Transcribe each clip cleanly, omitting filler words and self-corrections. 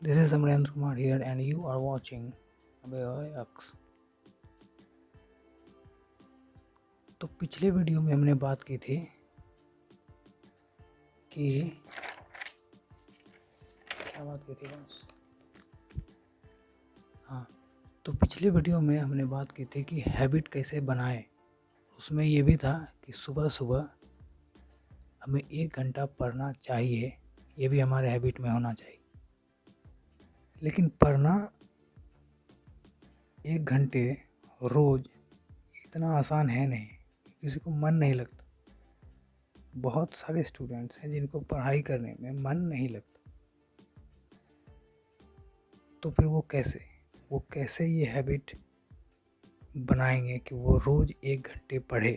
This is Samrendra Kumar here, and you are watching AX। तो पिछले video में हमने बात की थी कि क्या बात की थी बस। हाँ, तो पिछले वीडियो में हमने बात की थी कि हैबिट कैसे बनाएं। उसमें ये भी था कि सुबह सुबह हमें 1 घंटा पढ़ना चाहिए, ये भी हमारे हैबिट में होना चाहिए। लेकिन पढ़ना 1 घंटे रोज़ इतना आसान है नहीं, किसी को मन नहीं लगता। बहुत सारे स्टूडेंट्स हैं जिनको पढ़ाई करने में मन नहीं लगता, तो फिर वो कैसे ये हैबिट बनाएंगे कि वो रोज़ 1 घंटे पढ़े।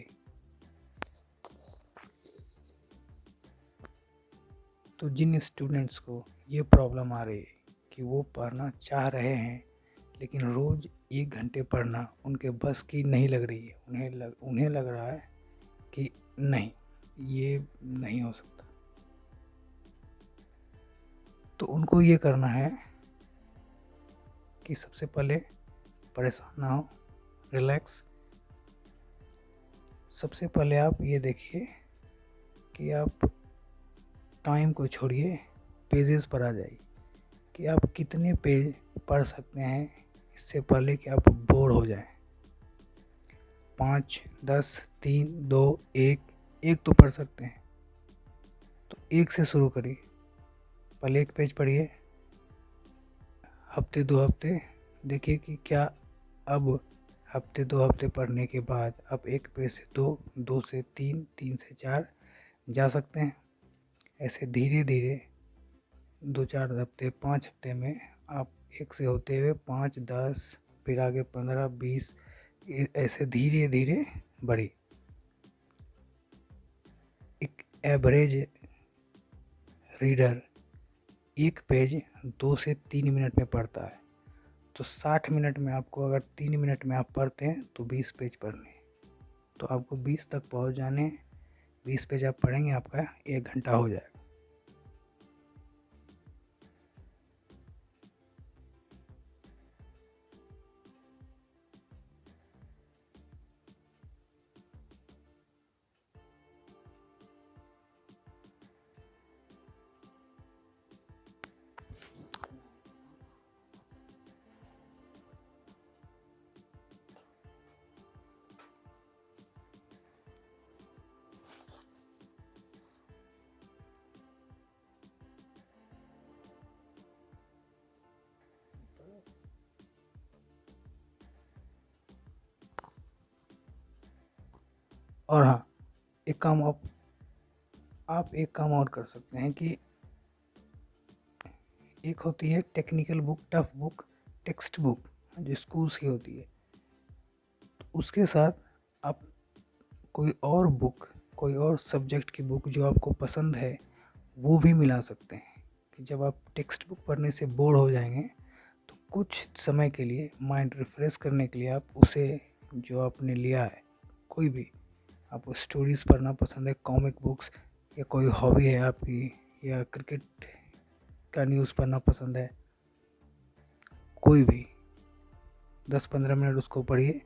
तो जिन स्टूडेंट्स को ये प्रॉब्लम आ रही है कि वो पढ़ना चाह रहे हैं लेकिन रोज़ 1 घंटे पढ़ना उनके बस की नहीं लग रही है, उन्हें लग रहा है कि नहीं, ये नहीं हो सकता, तो उनको ये करना है कि सबसे पहले परेशान ना हो, रिलैक्स। सबसे पहले आप ये देखिए कि आप टाइम को छोड़िए, पेजेस पर आ जाइए कि आप कितने पेज पढ़ सकते हैं इससे पहले कि आप बोर हो जाएं। 5, 10, 3, 2, 1 तो पढ़ सकते हैं, तो 1 से शुरू करिए। पहले 1 पेज पढ़िए, हफ्ते 2 हफ्ते देखिए कि क्या अब हफ्ते 2 हफ्ते पढ़ने के बाद आप 1 पेज से 2, 2 से 3, 3 से 4 जा सकते हैं। ऐसे धीरे धीरे 2-4 हफ्ते, 5 हफ्ते में आप 1 से होते हुए 5, 10, फिर आगे 15, 20, ऐसे धीरे धीरे बढ़ी। एक एवरेज रीडर 1 पेज 2 से 3 मिनट में पढ़ता है, तो 60 मिनट में आपको, अगर 3 मिनट में आप पढ़ते हैं तो 20 पेज पढ़ने, तो आपको 20 तक पहुंच जाने। 20 पेज आप पढ़ेंगे, आपका 1 घंटा हो जाएगा। और हाँ, एक काम आप एक काम और कर सकते हैं कि एक होती है technical book, tough book, text book जो स्कूल्स की होती है, तो उसके साथ आप कोई और सब्जेक्ट की बुक जो आपको पसंद है वो भी मिला सकते हैं कि जब आप टेक्स्ट बुक पढ़ने से बोर हो जाएंगे तो कुछ समय के लिए माइंड रिफ्रेश करने के लिए आप उसे, जो आपने लिया है, कोई भी, आपको स्टोरीज़ पढ़ना पसंद है, कॉमिक बुक्स, या कोई हॉबी है आपकी, या क्रिकेट का न्यूज़ पढ़ना पसंद है, कोई भी 10-15 मिनट उसको पढ़िए।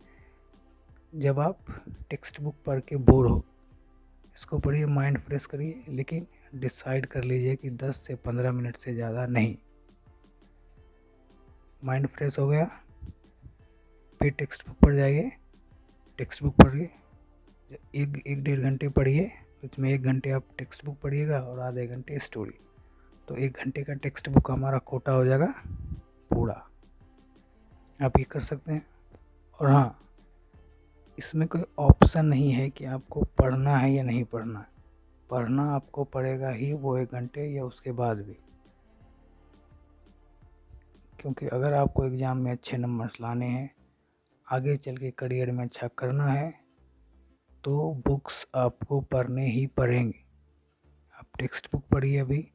जब आप टेक्स्ट बुक पढ़ के बोर हो, इसको पढ़िए, माइंड फ्रेश करिए, लेकिन डिसाइड कर लीजिए कि 10 से 15 मिनट से ज़्यादा नहीं। माइंड फ्रेश हो गया, फिर टेक्स्ट बुक पढ़ जाइए। टेक्स्ट बुक पढ़िए, 1-1.5 घंटे पढ़िए, उसमें 1 घंटे आप टेक्स्ट बुक पढ़िएगा और आधे घंटे स्टोरी, तो 1 घंटे का टेक्स्ट बुक हमारा कोटा हो जाएगा पूरा। आप ये कर सकते हैं। और हाँ, इसमें कोई ऑप्शन नहीं है कि आपको पढ़ना है या नहीं पढ़ना है, पढ़ना आपको पड़ेगा ही, वो 1 घंटे या उसके बाद भी, क्योंकि अगर आपको एग्ज़ाम में अच्छे नंबर्स लाने हैं, आगे चल के करियर में अच्छा करना है, तो बुक्स आपको पढ़ने ही पड़ेंगे। आप टेक्स्ट बुक पढ़िए अभी,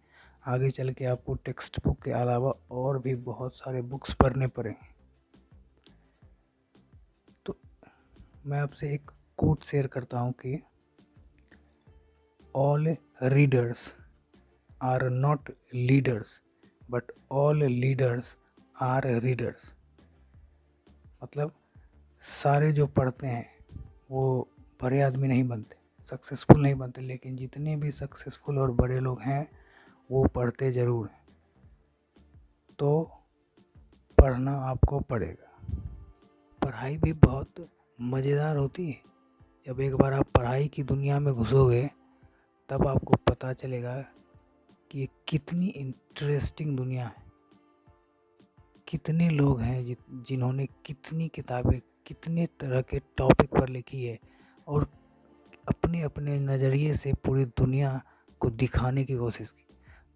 आगे चल के आपको टेक्स्ट बुक के अलावा और भी बहुत सारे बुक्स पढ़ने पड़ेंगे। तो मैं आपसे एक कोट शेयर करता हूँ कि all readers are not leaders, but all leaders are readers. मतलब सारे जो पढ़ते हैं वो बड़े आदमी नहीं बनते, सक्सेसफुल नहीं बनते, लेकिन जितने भी सक्सेसफुल और बड़े लोग हैं वो पढ़ते ज़रूर हैं। तो पढ़ना आपको पड़ेगा। पढ़ाई भी बहुत मज़ेदार होती है। जब एक बार आप पढ़ाई की दुनिया में घुसोगे तब आपको पता चलेगा कि ये कितनी इंटरेस्टिंग दुनिया है। कितने लोग हैं जिन्होंने कितनी किताबें कितने तरह के टॉपिक पर लिखी है और अपने अपने नज़रिए से पूरी दुनिया को दिखाने की कोशिश की।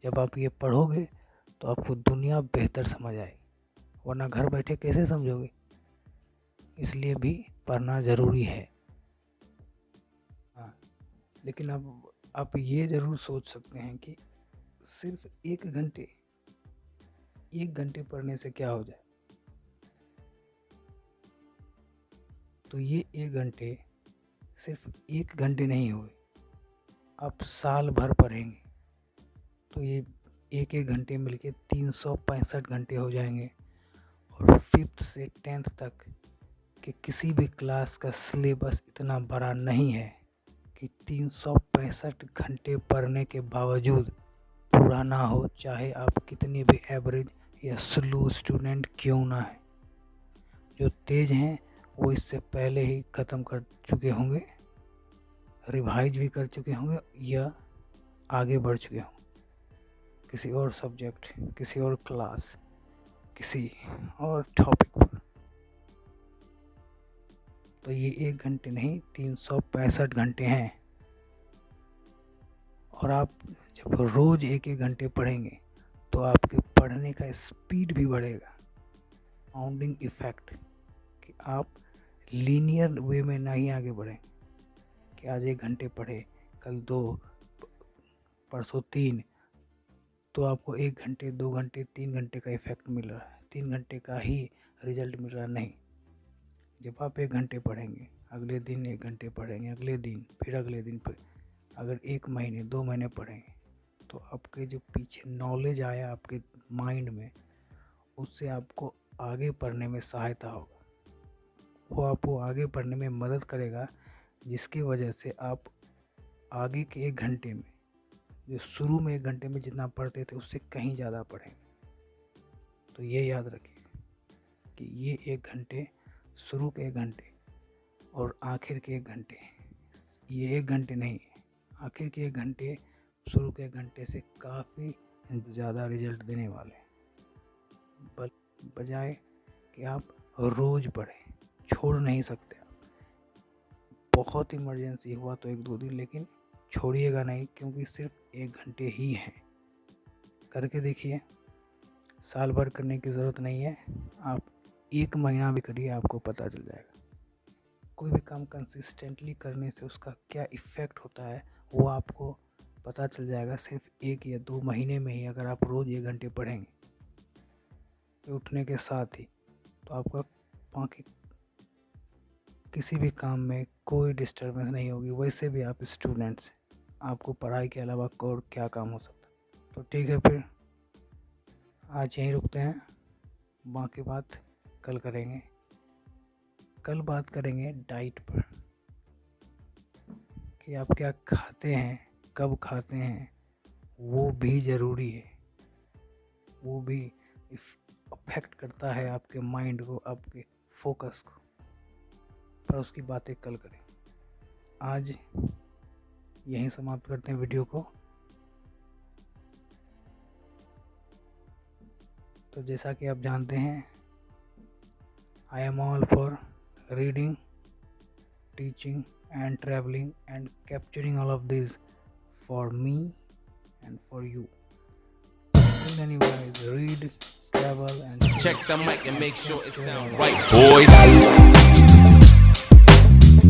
जब आप ये पढ़ोगे तो आपको दुनिया बेहतर समझ आएगी, वरना घर बैठे कैसे समझोगे। इसलिए भी पढ़ना ज़रूरी है। हाँ, लेकिन अब आप ये ज़रूर सोच सकते हैं कि सिर्फ एक घंटे पढ़ने से क्या हो जाए। तो ये 1 घंटे सिर्फ 1 घंटे नहीं हुए, आप साल भर पढ़ेंगे तो ये 1 घंटे मिलके 365 घंटे हो जाएंगे। और 5th से 10th तक के किसी भी क्लास का सिलेबस इतना बड़ा नहीं है कि 365 घंटे पढ़ने के बावजूद पूरा ना हो, चाहे आप कितनी भी एवरेज या स्लो स्टूडेंट क्यों ना है। जो तेज हैं वो इससे पहले ही ख़त्म कर चुके होंगे, रिवाइज भी कर चुके होंगे या आगे बढ़ चुके होंगे किसी और सब्जेक्ट, किसी और क्लास, किसी और टॉपिक पर। तो ये 1 घंटे नहीं 365 घंटे हैं। और आप जब रोज़ 1 घंटे पढ़ेंगे तो आपके पढ़ने का स्पीड भी बढ़ेगा। कंपाउंडिंग इफ़ेक्ट, कि आप लीनियर वे में नहीं आगे बढ़ें कि आज 1 घंटे पढ़े, कल 2, परसों 3, तो आपको 1 घंटे 2 घंटे 3 घंटे का इफ़ेक्ट मिल रहा है, 3 घंटे का ही रिजल्ट मिल रहा नहीं। जब आप 1 घंटे पढ़ेंगे, अगले दिन 1 घंटे पढ़ेंगे, अगले दिन फिर अगले दिन, फिर अगर 1 महीने 2 महीने पढ़ेंगे तो आपके जो पीछे नॉलेज आया आपके माइंड में, उससे आपको आगे पढ़ने में सहायता होगा। वो आपको आगे पढ़ने में मदद करेगा, जिसकी वजह से आप आगे के 1 घंटे में, जो शुरू में 1 घंटे में जितना पढ़ते थे उससे कहीं ज़्यादा पढ़ेंगे। तो ये याद रखिए कि ये 1 घंटे, शुरू के 1 घंटे और आखिर के 1 घंटे, ये 1 घंटे नहीं, आखिर के 1 घंटे शुरू के 1 घंटे से काफ़ी ज़्यादा रिजल्ट देने वाले हैं। बजाय कि आप रोज़ पढ़ें, छोड़ नहीं सकते आप। बहुत इमरजेंसी हुआ तो 1-2 दिन, लेकिन छोड़िएगा नहीं, क्योंकि सिर्फ 1 घंटे ही हैं। करके देखिए, साल भर करने की ज़रूरत नहीं है, आप 1 महीना भी करिए, आपको पता चल जाएगा। कोई भी काम कंसिस्टेंटली करने से उसका क्या इफ़ेक्ट होता है वो आपको पता चल जाएगा सिर्फ 1 या 2 महीने में ही। अगर आप रोज़ 1 घंटे पढ़ेंगे उठने के साथ ही, तो आपका बाकी किसी भी काम में कोई डिस्टर्बेंस नहीं होगी। वैसे भी आप स्टूडेंट्स, आपको पढ़ाई के अलावा और क्या काम हो सकता है। तो ठीक है, फिर आज यहीं रुकते हैं, बाकी बात कल करेंगे। कल बात करेंगे डाइट पर, कि आप क्या खाते हैं, कब खाते हैं, वो भी ज़रूरी है। वो भी अफेक्ट करता है आपके माइंड को, आपके फोकस को। पर उसकी बातें कल करें। आज यहीं समाप्त करते हैं वीडियो को। तो जैसा कि आप जानते हैं, I am all for reading, teaching and traveling and capturing all of this for me and for you. Till then, you guys read, travel, and check the mic and make sure it sound right, boys.